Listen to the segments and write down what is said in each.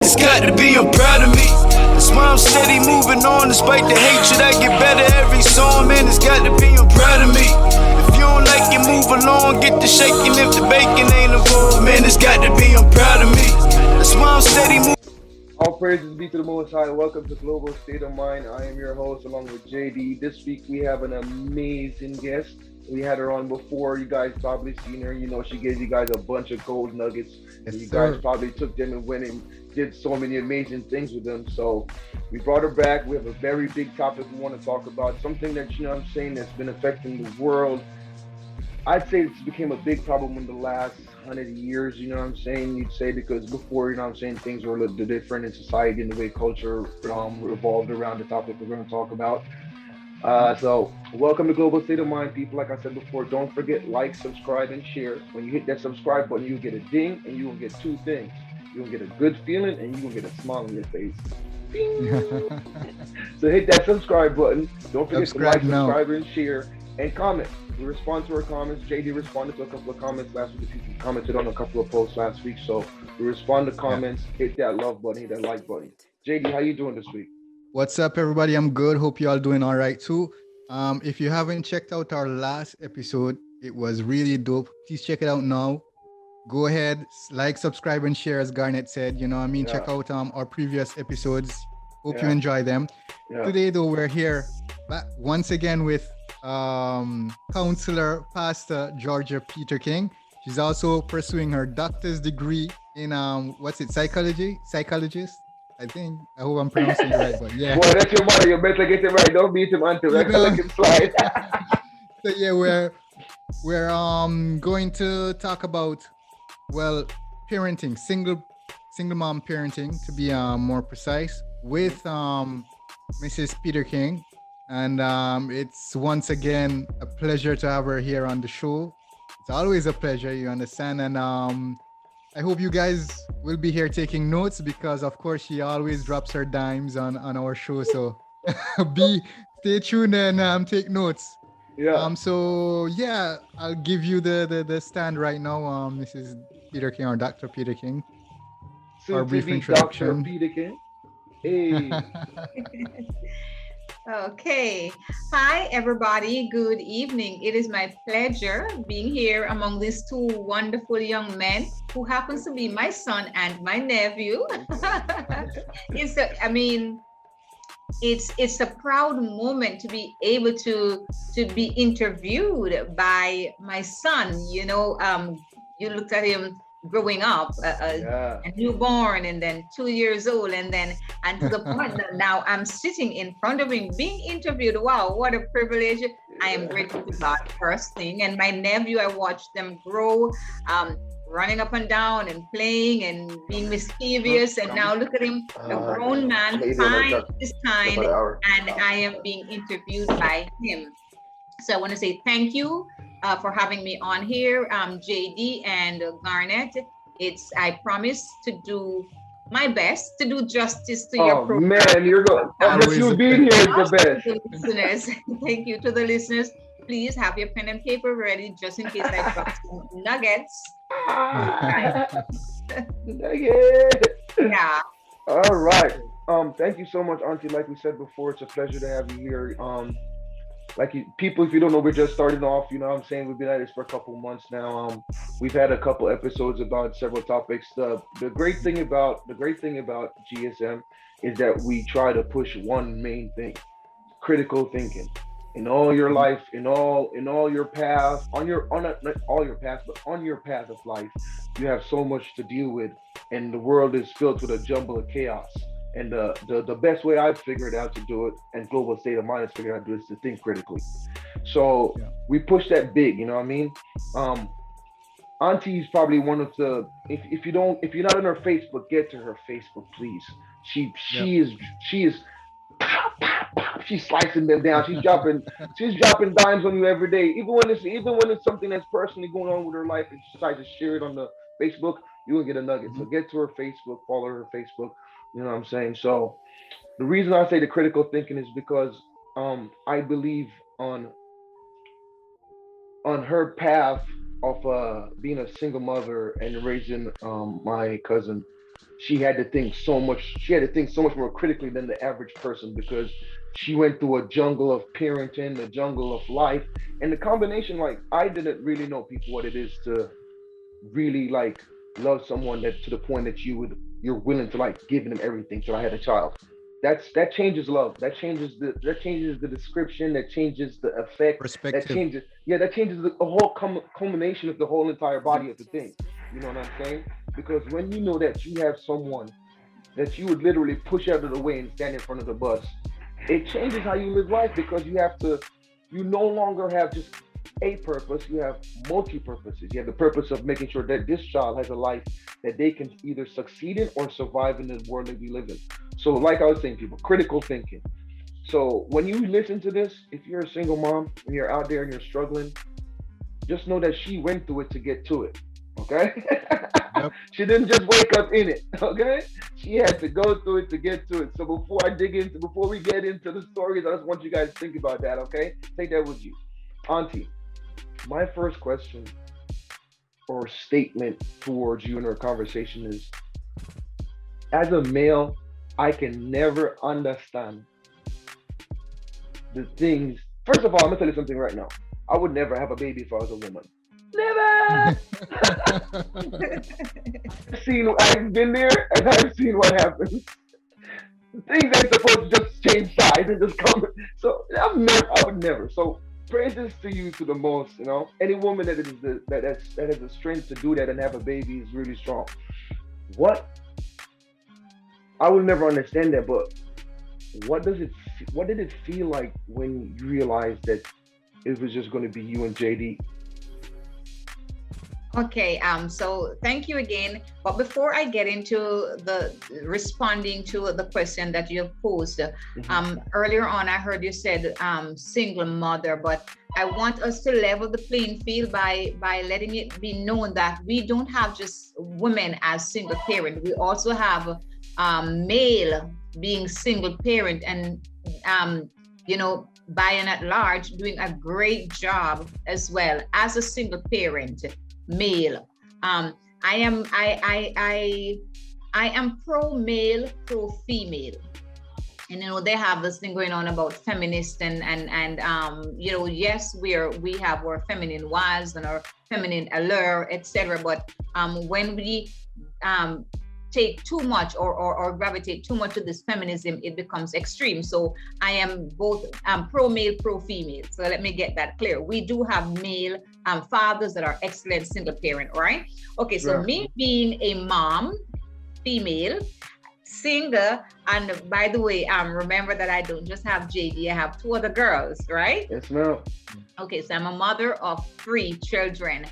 it's got to be, I'm proud of me. That's why I'm steady moving on despite the hatred. I get better every song, man, it's got to be, I'm proud of me. If you don't like it, move along, get the shaking if the bacon ain't involved, man, it's got to be, I'm proud of me. That's why I'm steady moving. All praises be to the Most High. Welcome to Global State of Mind. I am your host along with JD. This week we have an amazing guest. We had her on before. You guys probably seen her. You know, she gave you guys a bunch of gold nuggets. Yes, And you guys sir. probably took them and went and did so many amazing things with them. So we brought her back. We have a very big topic we want to talk about. Something that, you know what I'm saying, that's been affecting the world. I'd say it's became a big problem in the last 100 years, you know what I'm saying? You'd say because before, you know what I'm saying, things were a little different in society and the way culture revolved around the topic we're going to talk about. So, welcome to Global State of Mind, people. Like I said before, don't forget like, subscribe, and share. When you hit that subscribe button, you'll get a ding and you will get two things. You'll get a good feeling and you will get a smile on your face. Bing! So hit that subscribe button. Don't forget to like, Subscribe now. subscribe, and share, and comment. We respond to our comments. JD responded to a couple of comments last week. People commented on a couple of posts last week. So we respond to comments. Hit that love button. Hit that like button. JD, how you doing this week? What's up, everybody? I'm good. Hope you all doing all right too. If you haven't checked out our last episode, it was really dope. Please check it out now. Go ahead, like, subscribe, and share, as Garnet said. You know what I mean? Yeah. Check out our previous episodes. Hope you Yeah. enjoy them. Yeah. Today, though, we're here back once again with counselor Pastor Georgia Peterking. She's also pursuing her doctor's degree in psychologist. I think. I hope I'm pronouncing it right, but yeah. Boy, that's your mother. You better get it right. Don't beat him until You that know. let him slide. So yeah, we're going to talk about, well, parenting, single mom parenting, to be more precise, with Mrs. Peterking. And it's once again a pleasure to have her here on the show. It's always a pleasure, you understand. And I hope you guys will be here taking notes, because of course she always drops her dimes on our show. So stay tuned and take notes. Yeah. So yeah, I'll give you the stand right now, Mrs. Peterking, or Dr. Peterking. Soon brief to be Dr. introduction. Peterkin. Hey. Okay. Hi, everybody. Good evening. It is my pleasure being here among these two wonderful young men who happens to be my son and my nephew. It's a proud moment to be able to be interviewed by my son. You know, you looked at him growing up, Yeah. a newborn, and then 2 years old, and to the point that now I'm sitting in front of him being interviewed. Wow, what a privilege. I am grateful to God, first thing. And my nephew, I watched them grow, running up and down and playing and being mischievous. And now look at him, a grown man, fine, this kind, and I am being interviewed by him. So I want to say thank you for having me on here, JD and Garnet. I promise to do my best to do justice to your Oh program. man, you're going. Always Just you a being here is the To best. the listeners, thank you to the listeners. Please have your pen and paper ready just in case I drop some nuggets. Yeah. Yeah. All right. Thank you so much, Auntie. Like we said before, it's a pleasure to have you here. People, if you don't know, we're just starting off. You know what I'm saying? We've been at this for a couple months now. We've had a couple episodes about several topics. The great thing about GSM is that we try to push one main thing: critical thinking. In all your life, in all your path, not all your paths, but on your path of life, you have so much to deal with, and the world is filled with a jumble of chaos. And the best way I've figured out to do it, and Global State of Mind has figured out to do it, is to think critically. So Yeah. we push that big, you know what I mean? Auntie's probably one of the, if you're not on her Facebook, get to her Facebook, please. She Yep. is she's slicing them down. She's dropping dimes on you every day. Even when it's something that's personally going on with her life, and she decides to share it on the Facebook, you will get a nugget. So Mhm. get to her Facebook, follow her Facebook. You know what I'm saying? So the reason I say the critical thinking is because I believe on her path of being a single mother and raising my cousin. she had to think so much more critically than the average person because she went through a jungle of parenting, a jungle of life, and the combination, like, I didn't really know people what it is to really like love someone that to the point that you're willing to like giving them everything till I had a child. That changes love. That changes the description. That changes the effect. That Perspective. changes, yeah, that changes the whole culmination of the whole entire body of the thing. You know what I'm saying? Because when you know that you have someone that you would literally push out of the way and stand in front of the bus, it changes how you live life because you no longer have just a purpose, you have multi purposes. You have the purpose of making sure that this child has a life that they can either succeed in or survive in the world that we live in. So, like I was saying, people, critical thinking. So, when you listen to this, if you're a single mom and you're out there and you're struggling, just know that she went through it to get to it. Okay? Yep. She didn't just wake up in it. Okay? She had to go through it to get to it. So before we get into the stories, I just want you guys to think about that. Okay? Take that with you. Auntie, my first question or statement towards you in our conversation is, as a male, I can never understand the things. First of all, I'm gonna tell you something right now. I would never have a baby if I was a woman. Never. I've been there, and I've seen what happens. Things ain't supposed to just change sides and just come. So I would never. So praises to you to the most. You know, any woman that has the strength to do that and have a baby is really strong. What I will never understand that, but what does it? What did it feel like when you realized that it was just going to be you and JD? Okay, so thank you again. But before I get into the responding to the question that you posed, earlier on, I heard you said single mother, but I want us to level the playing field by letting it be known that we don't have just women as single parent. We also have male being single parent and by and at large doing a great job as well as a single parent male. I am pro male, pro female. And they have this thing going on about feminist and yes, we have our feminine wives and our feminine allure, etc. But when we take too much or gravitate too much to this feminism, it becomes extreme. So I am both pro male, pro female. So let me get that clear. We do have male fathers that are excellent single parent, right? Okay, so me being a mom, female, single, and by the way, remember that I don't just have JD, I have 2 other girls, right? Yes, ma'am. Okay, so I'm a mother of 3 children.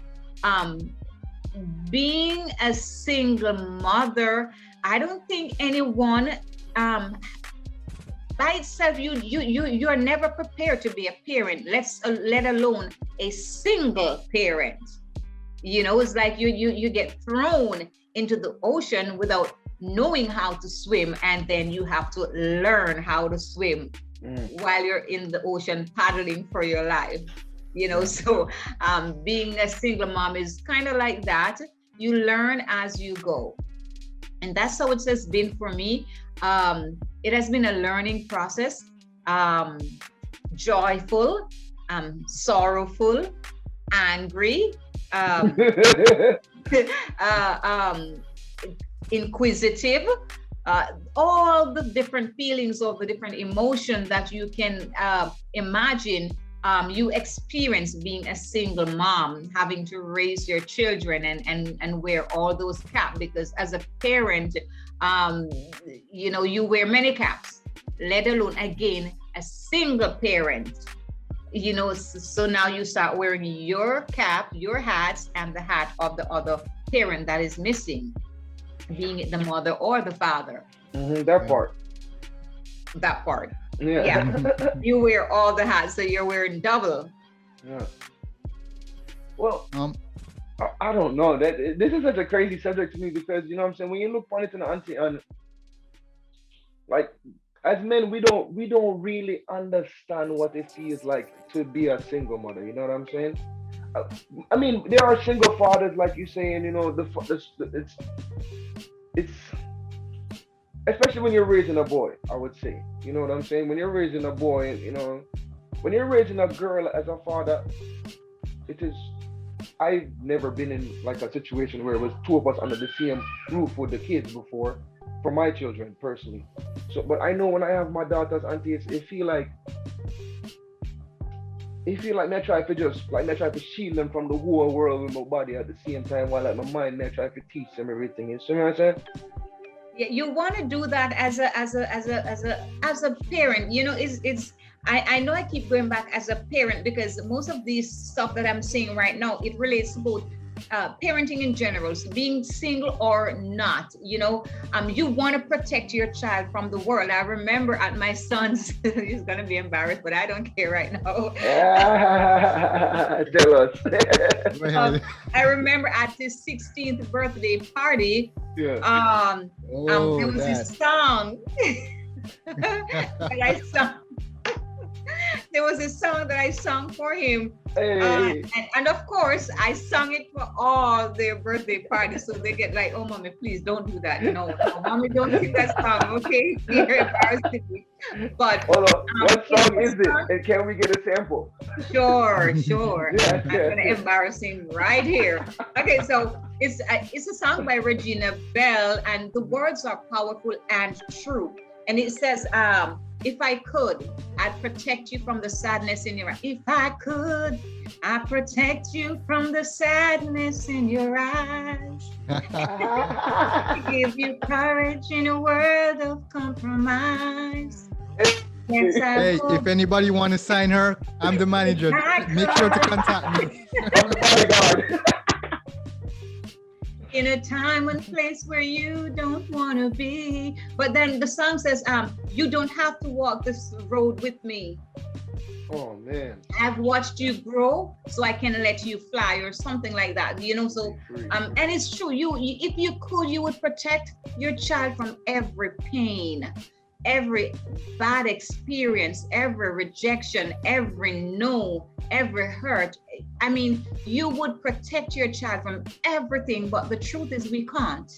Being a single mother, I don't think anyone by itself, you are never prepared to be a parent, let alone a single parent. It's like you get thrown into the ocean without knowing how to swim, and then you have to learn how to swim while you're in the ocean paddling for your life. So being a single mom is kind of like that. You learn as you go. And that's how it has been for me. It has been a learning process, joyful, sorrowful, angry, inquisitive, all the different feelings of the different emotions that you can imagine. You experience being a single mom, having to raise your children and wear all those caps, because as a parent, you wear many caps, let alone, again, a single parent, so now you start wearing your cap, your hats, and the hat of the other parent that is missing, being it the mother or the father. That part. Yeah. You wear all the hats, so you're wearing double. Yeah. Well, I don't know. This is such a crazy subject to me because what I'm saying, when you look on it and like, as men, we don't really understand what it feels like to be a single mother. You know what I'm saying? I mean, there are single fathers, like you saying. It's especially when you're raising a boy, I would say. You know what I'm saying? When you're raising a boy, when you're raising a girl as a father, it is. I've never been in like a situation where it was two of us under the same roof with the kids before, for my children personally. So, but I know when I have my daughters, aunties, it feel like me try to just like me try to shield them from the whole world with my body at the same time while like my mind me try to teach them everything. You see what I'm saying? Yeah, you want to do that as a parent. I know I keep going back as a parent because most of these stuff that I'm saying right now, it relates to both parenting in general, so being single or not. You want to protect your child from the world. I remember at my son's, he's gonna be embarrassed, but I don't care right now. Tell us. I remember at his 16th birthday party, Yeah. there was a song that I sung. There was a song that I sung for him. Hey. And of course, I sung it for all their birthday parties. So they get like, oh, mommy, please don't do that. No, mommy, don't sing that song, okay? You're embarrassing me. But hold on. What song is it? And can we get a sample? Sure. Yeah, I'm going to embarrass him right here. Okay, so it's a song by Regina Bell, and the words are powerful and true. And it says, if I could, I'd protect you from the sadness in your eyes. If I could, I'd protect you from the sadness in your eyes. Give you courage in a world of compromise. Yes, Hey, if anybody want to sign her, I'm the manager. Make sure to contact me. Oh my God. In a time and place where you don't want to be. But then the song says, you don't have to walk this road with me. Oh man. I've watched you grow, so I can let you fly, or something like that. So and it's true. You if you could, you would protect your child from every pain, every bad experience, every rejection, every no, every hurt. I mean, you would protect your child from everything, but the truth is we can't.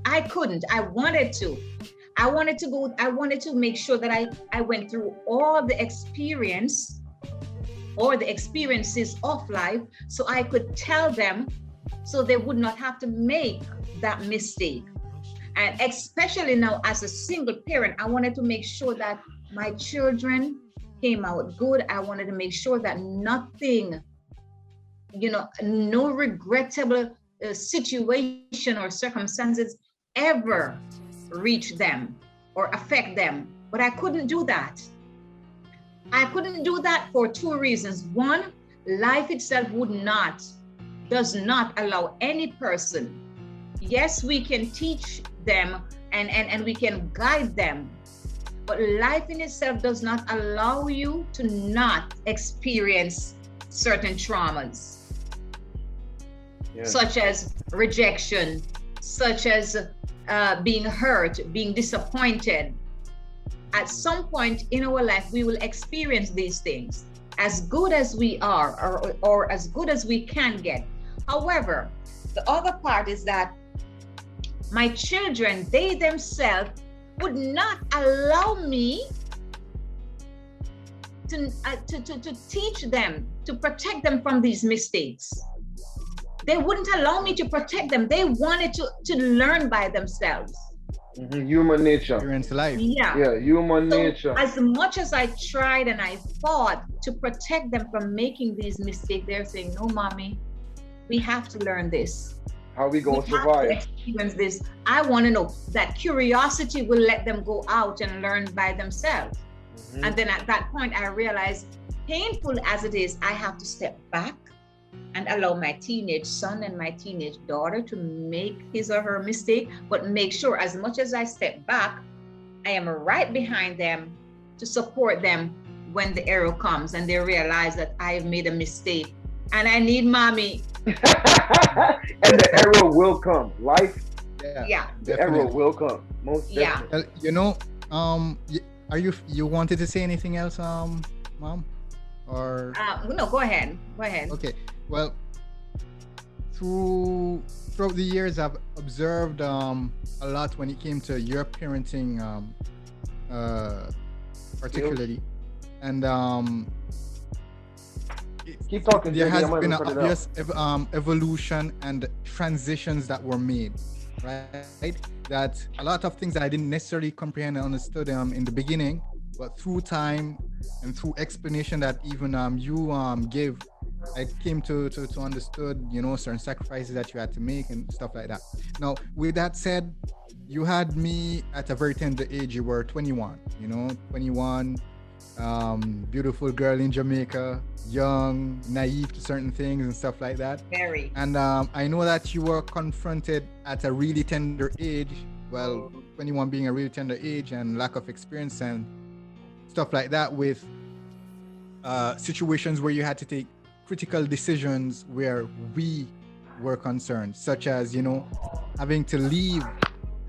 I couldn't. I wanted to. I wanted to make sure that I went through all the experience or the experiences of life so I could tell them so they would not have to make that mistake. And especially now as a single parent, I wanted to make sure that my children came out good. I wanted to make sure that nothing, no regrettable situation or circumstances ever reach them or affect them. But I couldn't do that. I couldn't do that for two reasons. One, life itself does not allow any person. Yes, we can teach them and we can guide them, but life in itself does not allow you to not experience certain traumas, such as rejection, such as being hurt, being disappointed. At some point in our life, we will experience these things, as good as we are or as good as we can get. However, the other part is that my children, they themselves would not allow me to teach them, to protect them from these mistakes. They wouldn't allow me to protect them. They wanted to learn by themselves. Mm-hmm. Human nature. Experience life. Yeah, human nature. As much as I tried and I fought to protect them from making these mistakes, they're saying, no, mommy, we have to learn this. How we gonna survive? Have to experience this. I want to know. That curiosity will let them go out and learn by themselves. Mm-hmm. And then at that point, I realized, painful as it is, I have to step back and allow my teenage son and my teenage daughter to make his or her mistake, but make sure as much as I step back, I am right behind them to support them when the error comes and they realize that I have made a mistake and I need mommy. And the error will come. Life. Yeah. The error will come. Most definitely. Are you wanted to say anything else, Mom? Or no, go ahead. Okay. Well, throughout the years, I've observed a lot when it came to your parenting, particularly, and Keep talking, there JD. has I'm gonna been an cut it out. obvious evolution and transitions that were made, right? That a lot of things that I didn't necessarily comprehend and understood in the beginning, but through time and through explanation that even you gave, I came to understood, certain sacrifices that you had to make and stuff like that. Now, with that said, you had me at a very tender age. You were 21, 21, beautiful girl in Jamaica, young, naive to certain things and stuff like that. Very. And I know that you were confronted at a really tender age. Well, 21 being a really tender age and lack of experience and stuff like that, with situations where you had to take critical decisions where we were concerned, such as, having to leave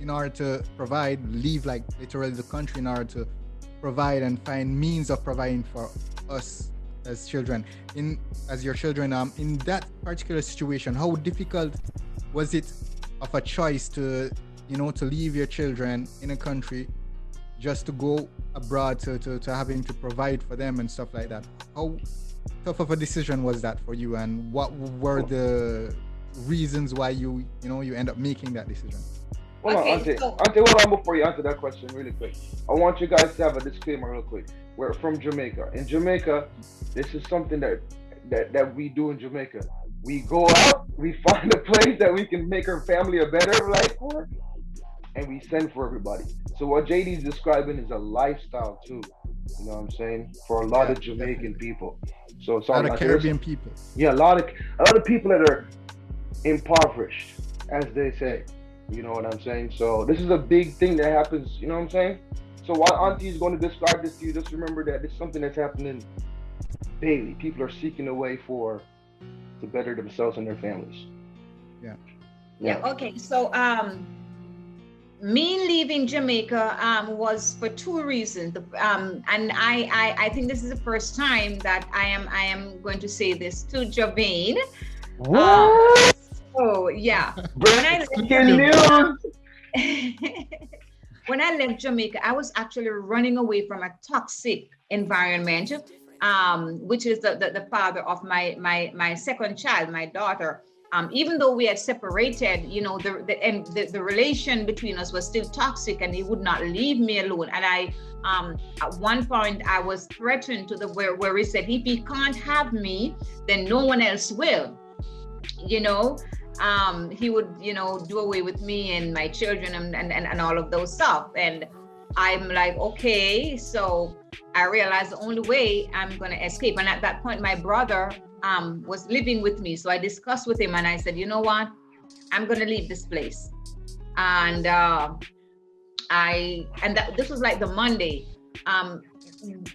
in order to provide, leave like literally the country in order to provide and find means of providing for us as children. As your children, in that particular situation, how difficult was it of a choice to leave your children in a country just to go abroad to having to provide for them and stuff like that? How tough of a decision was that for you, and what were the reasons why you end up making that decision? Hold on, Auntie. Auntie, hold on before you answer that question really quick. I want you guys to have a disclaimer real quick. We're from Jamaica. In Jamaica, this is something that we do in Jamaica. We go out, we find a place that we can make our family a better life for, and we send for everybody. So what JD's describing is a lifestyle too. You know what I'm saying? For a lot of Jamaican definitely. People. So sorry, a lot of Caribbean people. Yeah, a lot of people that are impoverished, as they say. You know what I'm saying? So this is a big thing that happens, you know what I'm saying? So while Auntie is going to describe this to you, just remember that it's something that's happening daily. People are seeking a way to better themselves and their families. Yeah. Okay. So me leaving Jamaica was for two reasons. And I think this is the first time that I am going to say this to Javane. What? Oh yeah. When I left Jamaica, I was actually running away from a toxic environment, which is the father of my second child, my daughter. Even though we had separated, the relation between us was still toxic, and he would not leave me alone. And I, at one point, I was threatened to the where he said, if he can't have me, then no one else will. He would, do away with me and my children and all of those stuff. And I'm like, okay. So I realized the only way I'm going to escape. And at that point, my brother was living with me. So I discussed with him and I said, you know what? I'm going to leave this place. And this was like the Monday.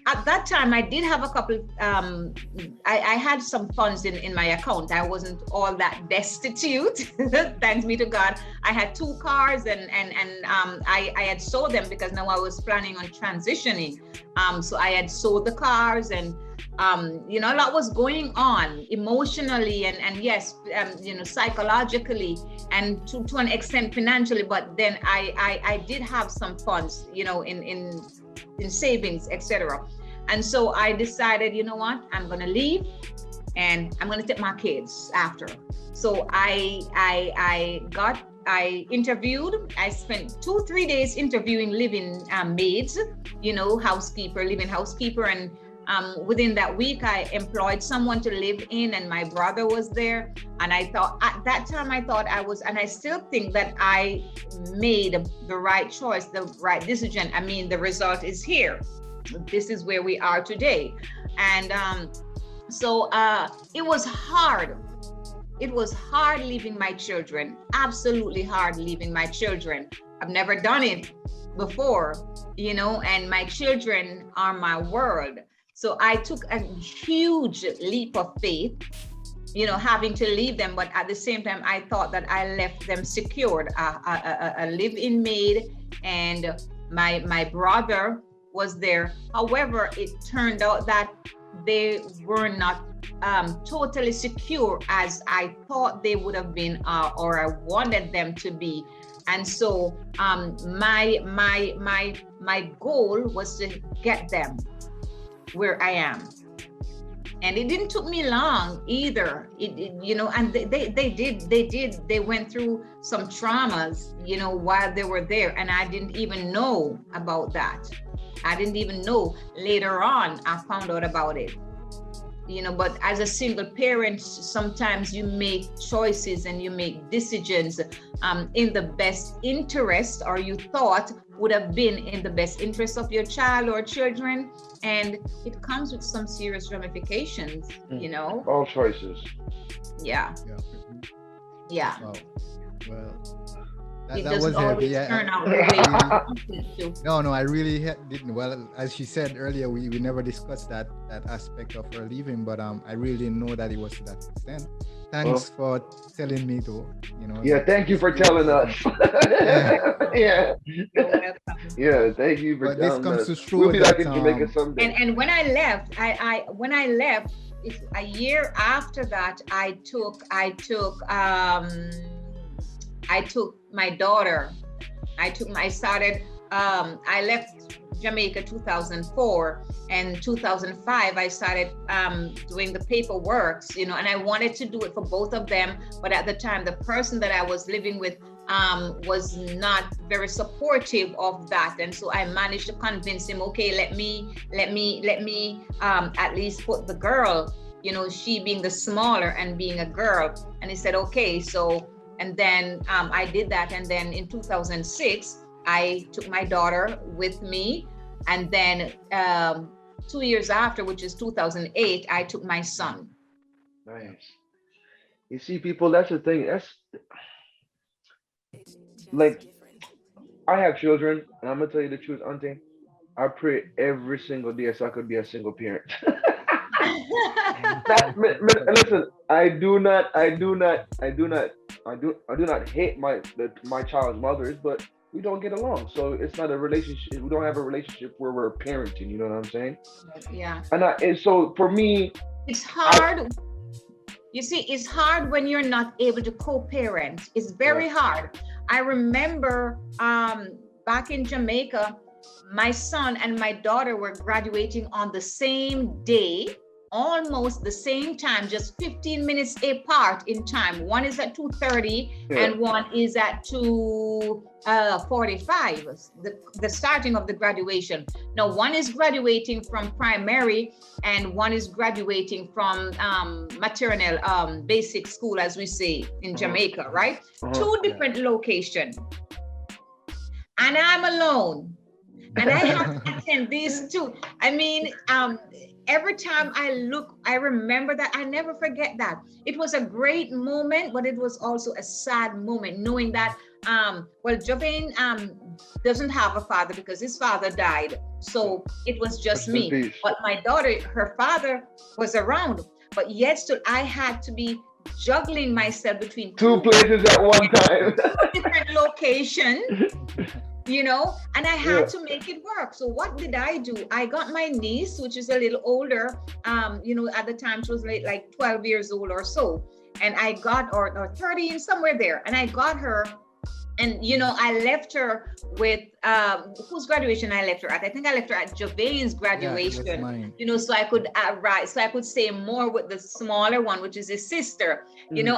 At that time, I did have a couple, I had some funds in my account. I wasn't all that destitute, thanks be to God. I had 2 cars and I had sold them because now I was planning on transitioning. So I had sold the cars and, a lot was going on emotionally and yes, psychologically and to an extent financially, but then I did have some funds, in savings, etc. And so I decided, you know what, I'm gonna leave and I'm gonna take my kids after. So I interviewed. I spent 2-3 days interviewing living maids, living housekeeper, and within that week I employed someone to live in, and my brother was there. And I thought at that time and I still think that I made the right choice, the right decision. I mean, the result is here. This is where we are today. And so it was hard. It was hard leaving my children, absolutely hard leaving my children. I've never done it before, and my children are my world. So I took a huge leap of faith, having to leave them. But at the same time, I thought that I left them secured, a live-in maid, and my brother was there. However, it turned out that they were not totally secure as I thought they would have been, or I wanted them to be. And so my goal was to get them where I am. And it didn't took me long either. And they went through some traumas, while they were there, and I didn't even know about that. I didn't even know. Later on, I found out about it. But as a single parent, sometimes you make choices and you make decisions in the best interest, or you thought would have been in the best interest of your child or children, and it comes with some serious ramifications. All choices. Yeah. Wow. Well, It that doesn't was always heavy. turn out the way you want it to. No, I really didn't. Well, as she said earlier, we never discussed that aspect of her leaving, but I really didn't know that it was to that extent. Thanks for telling me, though. Yeah, thank you for telling us. Yeah. Yeah, thank you for But this telling comes us. to show We'll be that, back in Jamaica someday. And when I left, when I left, a year after that, I took my daughter. I left Jamaica 2004, and 2005 I started doing the paperwork, and I wanted to do it for both of them, but at the time the person that I was living with was not very supportive of that, and so I managed to convince him, okay, let me at least put the girl, she being the smaller and being a girl, and he said okay. So and then I did that, and then in 2006 I took my daughter with me, and then 2 years after, which is 2008, I took my son. Nice. You see, people, that's the thing. That's like, I have children, and I'm gonna tell you the truth, Auntie. I pray every single day so I could be a single parent. Listen, I do not hate my child's mothers, but we don't get along. So it's not a relationship. We don't have a relationship where we're parenting. You know what I'm saying? Yeah. And so for me, it's hard. You see, it's hard when you're not able to co-parent. It's very hard. I remember back in Jamaica, my son and my daughter were graduating on the same day, almost the same time, just 15 minutes apart in time. One is at 2:30 and one is at 2:45, the starting of the graduation. Now, one is graduating from primary and one is graduating from maternal basic school, as we say in Jamaica, right? Two different locations. And I'm alone. And I have to attend these two. I mean, every time I look, I remember that. I never forget that. It was a great moment, but it was also a sad moment, knowing that, Jovane doesn't have a father because his father died. So it was just me. But my daughter, her father was around. But yet still, I had to be juggling myself between two places at one time. Different location. And I had to make it work. So what did I do? I got my niece, which is a little older, at the time she was like 12 years old or so. And I got, or 30 and somewhere there. And I got her, and, I left her with, whose graduation I left her at? I think I left her at Javane's graduation, so I could so I could stay more with the smaller one, which is his sister, and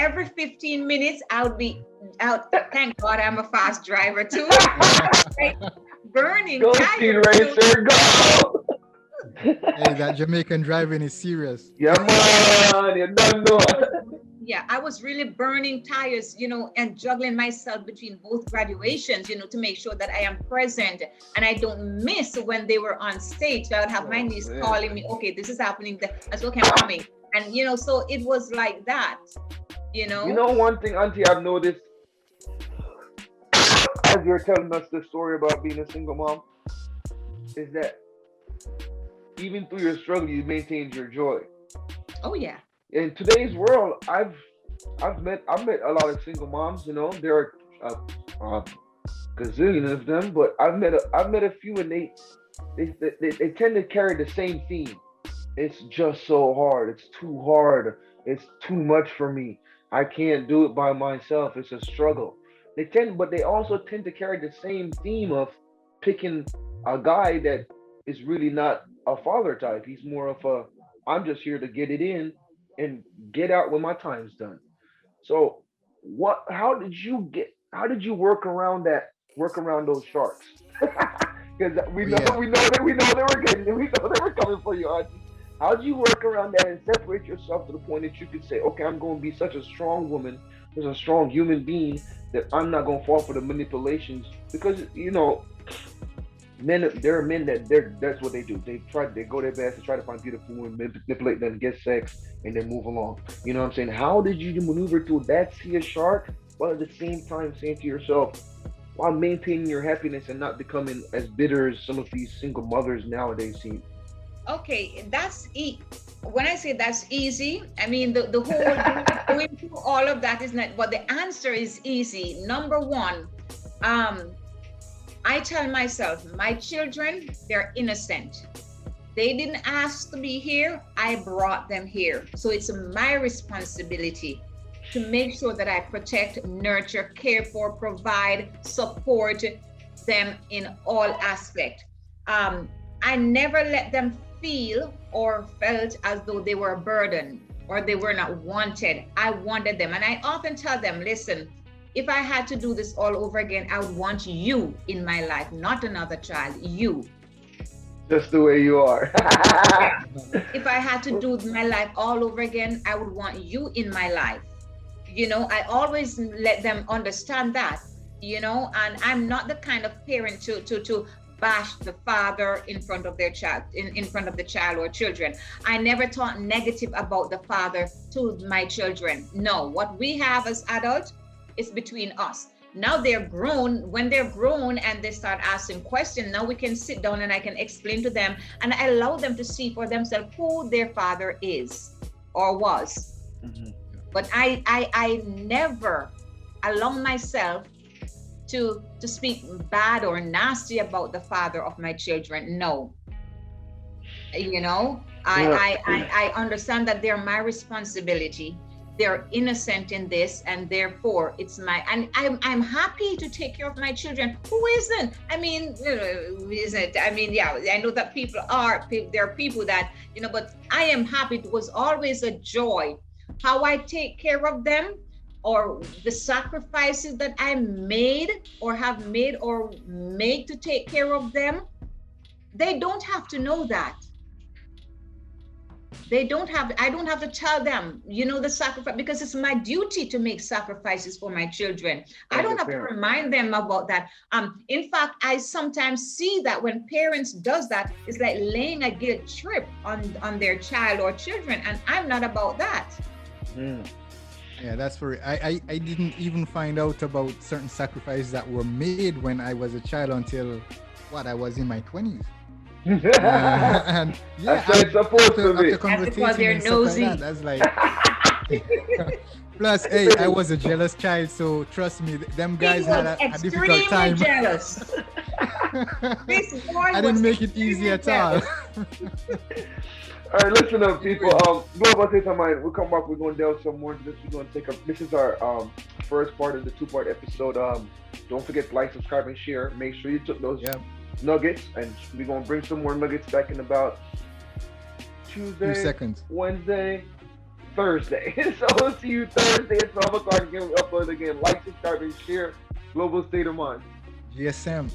every 15 minutes I would be out. Thank God I'm a fast driver too. Right? Burning go tires. Speed racer, go! Hey, that Jamaican driving is serious. Yeah, man, you don't know. Yeah, I was really burning tires, and juggling myself between both graduations, to make sure that I am present and I don't miss when they were on stage. So I would have my niece calling me, okay, this is happening. That's okay, I'm coming. And, so it was like that, You know, one thing, Auntie, I've noticed as you're telling us the story about being a single mom, is that even through your struggle, you maintained your joy. Oh, yeah. In today's world, I've met a lot of single moms. There are a gazillion of them, but I've met a few, and they tend to carry the same theme. it's just so hard. It's too hard. It's too much for me. I can't do it by myself. It's a struggle. But they also tend to carry the same theme of picking a guy that is really not a father type. He's more of a, I'm just here to get it in and get out when my time's done. So what? How did you work around that? Work around those sharks? Because we know Yeah. we know they were getting we know they were coming for you, Auntie. How do you work around that and separate yourself to the point that you could say, okay, I'm going to be such a strong woman, such a strong human being that I'm not going to fall for the manipulations because men there are men that that's what they do. They go their best to try to find beautiful women, manipulate them, get sex, and then move along. You know what I'm saying? How did you maneuver through that sea of shark while at the same time saying to yourself, while maintaining your happiness and not becoming as bitter as some of these single mothers nowadays seem? Okay, when I say that's easy, I mean the whole going through all of that is not, but the answer is easy. Number one, um, I tell myself, my children, they're innocent. They didn't ask to be here. I brought them here. So it's my responsibility to make sure that I protect, nurture, care for, provide, support them in all aspects. I never let them feel or felt as though they were a burden or they were not wanted. I wanted them. And I often tell them, listen, if I had to do this all over again, I would want you in my life, not another child, you. Just the way you are. If I had to do my life all over again, I would want you in my life. I always let them understand that, and I'm not the kind of parent to bash the father in front of their child, in front of the child or children. I never talk negative about the father to my children. No, what we have as adults is between us. Now they're grown. When they're grown and they start asking questions, now we can sit down and I can explain to them and I allow them to see for themselves who their father is or was. Mm-hmm. But I never allow myself to speak bad or nasty about the father of my children. No. I understand that they're my responsibility. They're innocent in this, and therefore it's and I'm happy to take care of my children. Who isn't? I mean, isn't? I mean, yeah, I know that there are people that, but I am happy. It was always a joy how I take care of them, or the sacrifices that I made or have made or make to take care of them. They don't have to know that. I don't have to tell them, the sacrifice, because it's my duty to make sacrifices for my children. I don't have to remind them about that. In fact, I sometimes see that when parents does that, it's like laying a guilt trip on their child or children, and I'm not about that. Mm. Yeah, that's where I didn't even find out about certain sacrifices that were made when I was a child until I was in my 20s. And yeah, that's what it's supposed to be. That's because they're nosy. That's like plus, hey, I was a jealous child, so trust me, them guys had a difficult time. Jealous. I didn't make it easy at all. All right, listen up, people. Global Data Mind. We'll come back. We're going to delve some more into this. We're going to this is our first part of the 2-part episode. Don't forget to like, subscribe, and share. Make sure you took those nuggets, and we're going to bring some more nuggets back in about Tuesday, 2 seconds. Wednesday, Thursday. So we'll see you Thursday at 12 o'clock again. We upload again. Like, subscribe, and share. Global State of Mind. GSM.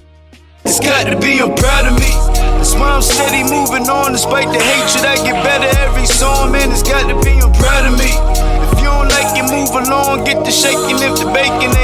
It's got to be, I'm proud of me. That's why I'm steady moving on. Despite the hatred, I get better every song, man. It's got to be, I'm proud of me. If you don't like it, move along. Get the shaking if the bacon